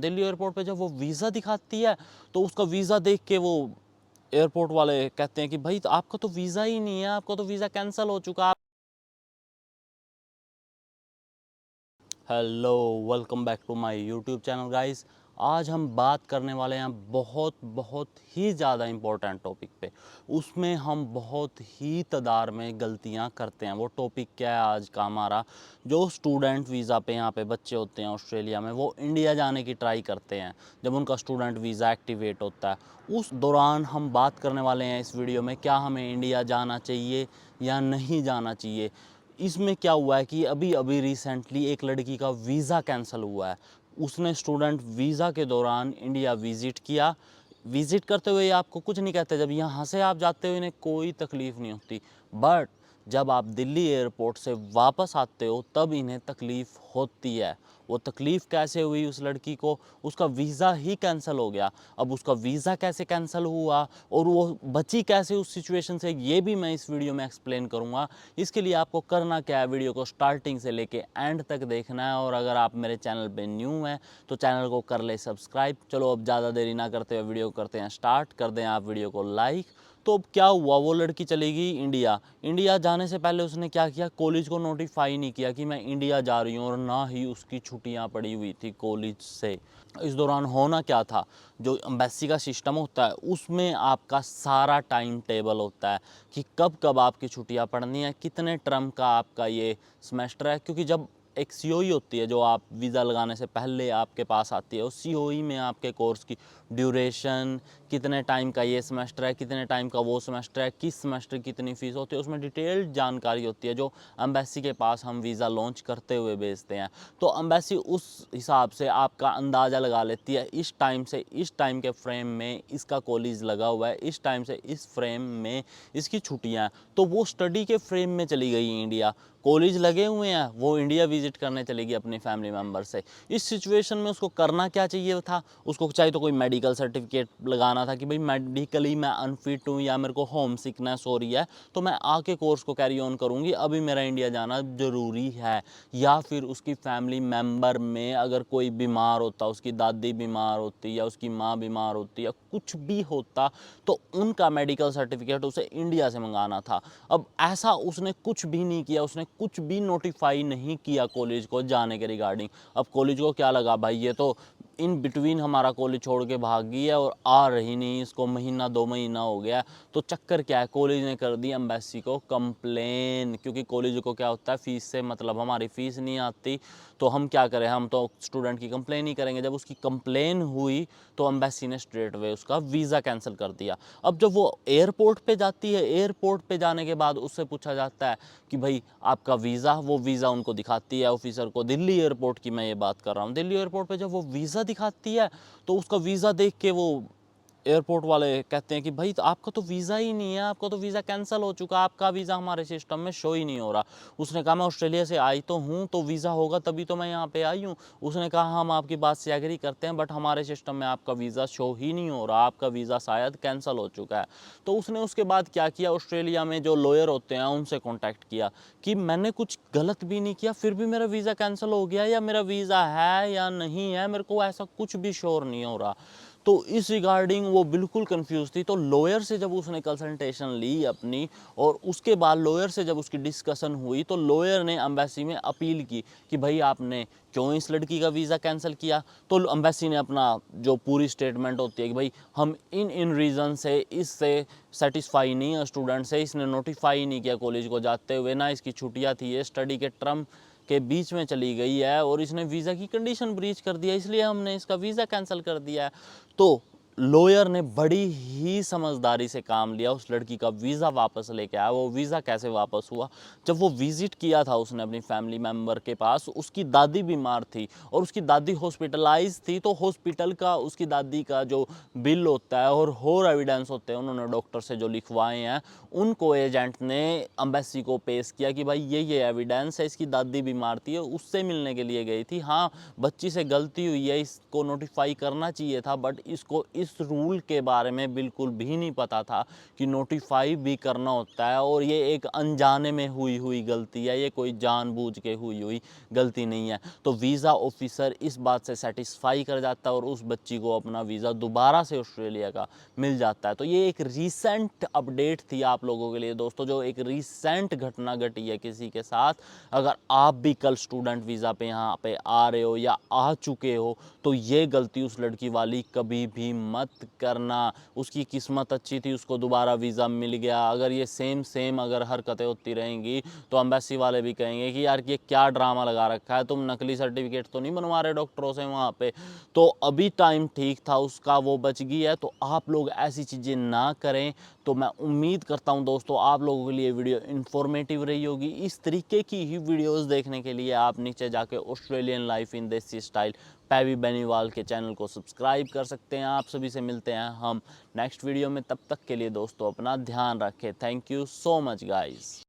Delhi airport पे जब वो वीज़ा दिखाती है तो उसका वीज़ा देख के वो एयरपोर्ट वाले कहते हैं कि भाई तो आपका तो वीज़ा ही नहीं है, आपका तो वीज़ा कैंसिल हो चुका। Hello, welcome back to my YouTube channel guys. आज हम बात करने वाले हैं बहुत बहुत ही ज़्यादा इम्पोर्टेंट टॉपिक पे। उसमें हम बहुत ही तादाद में गलतियां करते हैं। वो टॉपिक क्या है आज का हमारा? जो स्टूडेंट वीज़ा पे यहाँ पे बच्चे होते हैं ऑस्ट्रेलिया में, वो इंडिया जाने की ट्राई करते हैं। जब उनका स्टूडेंट वीज़ा एक्टिवेट होता है उस दौरान हम बात करने वाले हैं इस वीडियो में, क्या हमें इंडिया जाना चाहिए या नहीं जाना चाहिए। इसमें क्या हुआ है कि अभी अभी रिसेंटली एक लड़की का वीज़ा कैंसिल हुआ है। उसने स्टूडेंट वीज़ा के दौरान इंडिया विज़िट किया। विज़िट करते हुए आपको कुछ नहीं कहते, जब यहाँ से आप जाते हो इन्हें कोई तकलीफ़ नहीं होती, बट जब आप दिल्ली एयरपोर्ट से वापस आते हो तब इन्हें तकलीफ़ होती है। वो तकलीफ़ कैसे हुई उस लड़की को? उसका वीज़ा ही कैंसिल हो गया। अब उसका वीज़ा कैसे कैंसिल हुआ और वो बची कैसे उस सिचुएशन से, ये भी मैं इस वीडियो में एक्सप्लेन करूँगा। इसके लिए आपको करना क्या है, वीडियो को स्टार्टिंग से लेके एंड तक देखना है। और अगर आप मेरे चैनल पे न्यू हैं तो चैनल को कर ले सब्सक्राइब। चलो अब ज़्यादा देरी ना करते हुए वीडियो करते हैं स्टार्ट। कर दें आप वीडियो को लाइक। तो अब क्या हुआ, वो लड़की चली गई इंडिया। इंडिया जाने से पहले उसने क्या किया, कॉलेज को नोटिफाई नहीं किया कि मैं इंडिया जा रही हूँ, और ना ही उसकी छुट्टियाँ पड़ी हुई थी कॉलेज से। इस दौरान होना क्या था, जो एम्बेसी का सिस्टम होता है उसमें आपका सारा टाइम टेबल होता है कि कब कब आपकी छुट्टियां पड़नी है, कितने टर्म का आपका ये सेमेस्टर है। क्योंकि जब एक सीओई होती है जो आप वीज़ा लगाने से पहले आपके पास आती है, उस सीओई में आपके कोर्स की ड्यूरेशन, कितने टाइम का ये सेमेस्टर है, कितने टाइम का वो सेमेस्टर है, किस सेमेस्टर की कितनी फ़ीस होती है, उसमें डिटेल्ड जानकारी होती है जो एम्बेसी के पास हम वीज़ा लॉन्च करते हुए भेजते हैं। तो एम्बेसी उस हिसाब से आपका अंदाज़ा लगा लेती है, इस टाइम से इस टाइम के फ्रेम में इसका कॉलेज लगा हुआ है, इस टाइम से इस फ्रेम में इसकी छुट्टियां हैं। तो वो स्टडी के फ्रेम में चली गई इंडिया, कॉलेज लगे हुए हैं, वो इंडिया विजिट करने चलेगी अपनी फैमिली मेम्बर से। इस सिचुएशन में उसको करना क्या चाहिए था? उसको चाहे तो कोई मेडिकल सर्टिफिकेट लगाना था कि भाई मेडिकली मैं अनफिट हूँ या मेरे को होम सिकनेस हो रही है, तो मैं आके कोर्स को कैरी ऑन करूँगी, अभी मेरा इंडिया जाना ज़रूरी है। या फिर उसकी फैमिली मेम्बर में अगर कोई बीमार होता, उसकी दादी बीमार होती या उसकी माँ बीमार होती या कुछ भी होता, तो उनका मेडिकल सर्टिफिकेट उसे इंडिया से मंगाना था। अब ऐसा उसने कुछ भी नहीं किया, उसने कुछ भी नोटिफाई नहीं किया कॉलेज को जाने के रिगार्डिंग। अब कॉलेज को क्या लगा, भाई ये तो इन बिटवीन हमारा कॉलेज छोड़ के भाग गई है और आ रही नहीं, इसको महीना 2 महीना हो गया। तो चक्कर क्या है, कॉलेज ने कर दी एम्बेसी को कंप्लेन। क्योंकि कॉलेज को क्या होता है, फीस से मतलब, हमारी फीस नहीं आती तो हम क्या करें, हम तो स्टूडेंट की कंप्लेन ही करेंगे। जब उसकी कंप्लेन हुई तो एम्बेसी ने स्ट्रेट वे उसका वीज़ा कैंसिल कर दिया। अब जब वो एयरपोर्ट पे जाती है, एयरपोर्ट पे जाने के बाद उससे पूछा जाता है कि भाई आपका वीज़ा, वो वीज़ा उनको दिखाती है ऑफिसर को। दिल्ली एयरपोर्ट की मैं ये बात कर रहा हूँ। दिल्ली एयरपोर्ट पे जब वो वीज़ा दिखाती है तो उसका वीज़ा देख के वो एयरपोर्ट वाले कहते हैं कि भाई तो आपका तो वीज़ा ही नहीं है, आपका तो वीज़ा कैंसिल हो चुका, आपका वीज़ा हमारे सिस्टम में शो ही नहीं हो रहा। उसने कहा मैं ऑस्ट्रेलिया से आई तो हूँ, तो वीज़ा होगा तभी तो मैं यहाँ पे आई हूँ। उसने कहा हम आपकी बात से एग्री करते हैं, बट हमारे सिस्टम में आपका वीज़ा शो ही नहीं हो रहा, आपका वीज़ा शायद कैंसिल हो चुका है। तो उसने उसके बाद क्या किया, ऑस्ट्रेलिया में जो लॉयर होते हैं उनसे कॉन्टैक्ट किया कि मैंने कुछ गलत भी नहीं किया, फिर भी मेरा वीज़ा कैंसिल हो गया, या मेरा वीज़ा है या नहीं है, मेरे को ऐसा कुछ भी श्योर नहीं हो रहा। तो इस रिगार्डिंग वो बिल्कुल कंफ्यूज थी। तो लॉयर से जब उसने कंसल्टेशन ली अपनी, और उसके बाद लॉयर से जब उसकी डिस्कशन हुई, तो लॉयर ने एम्बेसी में अपील की कि भाई आपने क्यों इस लड़की का वीज़ा कैंसिल किया। तो एम्बेसी ने अपना जो पूरी स्टेटमेंट होती है कि भाई हम इन रीज़न से इससे सेटिस्फाई नहीं है स्टूडेंट से, इसने नोटिफाई नहीं किया कॉलेज को जाते हुए, ना इसकी छुट्टियाँ थी, ये स्टडी के टर्म के बीच में चली गई है और इसने वीज़ा की कंडीशन ब्रीच कर दिया, इसलिए हमने इसका वीज़ा कैंसिल कर दिया है। तो लॉयर ने बड़ी ही समझदारी से काम लिया, उस लड़की का वीज़ा वापस लेके आया। वो वीज़ा कैसे वापस हुआ, जब वो विज़िट किया था उसने अपनी फैमिली मेम्बर के पास, उसकी दादी बीमार थी और उसकी दादी हॉस्पिटलाइज थी। तो हॉस्पिटल का, उसकी दादी का जो बिल होता है और एविडेंस होते हैं उन्होंने डॉक्टर से जो लिखवाए हैं, उनको एजेंट ने एम्बेसी को पेश किया कि भाई ये एविडेंस है, इसकी दादी बीमार थी, उससे मिलने के लिए गई थी। हाँ, बच्ची से गलती हुई है, इसको नोटिफाई करना चाहिए था, बट इसको इस रूल के बारे में बिल्कुल भी नहीं पता था कि नोटिफाई भी करना होता है, और ये एक अनजाने में हुई गलती है, ये कोई जानबूझ के हुई गलती नहीं है। तो वीज़ा ऑफिसर इस बात से सेटिस्फाई कर जाता है और उस बच्ची को अपना वीज़ा दोबारा से ऑस्ट्रेलिया का मिल जाता है। तो ये एक रीसेंट अपडेट थी आप लोगों के लिए दोस्तों, जो एक रीसेंट घटना घटी है किसी के साथ। अगर आप भी कल स्टूडेंट वीज़ा पे यहाँ पे आ रहे हो या आ चुके हो, तो ये गलती उस लड़की वाली कभी भी मत करना। उसकी किस्मत अच्छी थी, उसको दोबारा वीज़ा मिल गया। अगर ये सेम अगर हरकतें होती रहेंगी तो एम्बेसी वाले भी कहेंगे कि यार ये क्या ड्रामा लगा रखा है, तुम नकली सर्टिफिकेट तो नहीं बनवा रहे डॉक्टरों से वहाँ पे। तो अभी टाइम ठीक था उसका, वो बच गई है, तो आप लोग ऐसी चीज़ें ना करें। तो मैं उम्मीद करता हूँ दोस्तों आप लोगों के लिए वीडियो इन्फॉर्मेटिव रही होगी। इस तरीके की ही वीडियोस देखने के लिए आप नीचे जाके ऑस्ट्रेलियन लाइफ इन देसी स्टाइल पैवी बेनीवाल के चैनल को सब्सक्राइब कर सकते हैं। आप सभी से मिलते हैं हम नेक्स्ट वीडियो में, तब तक के लिए दोस्तों अपना ध्यान रखें। Thank you so much guys.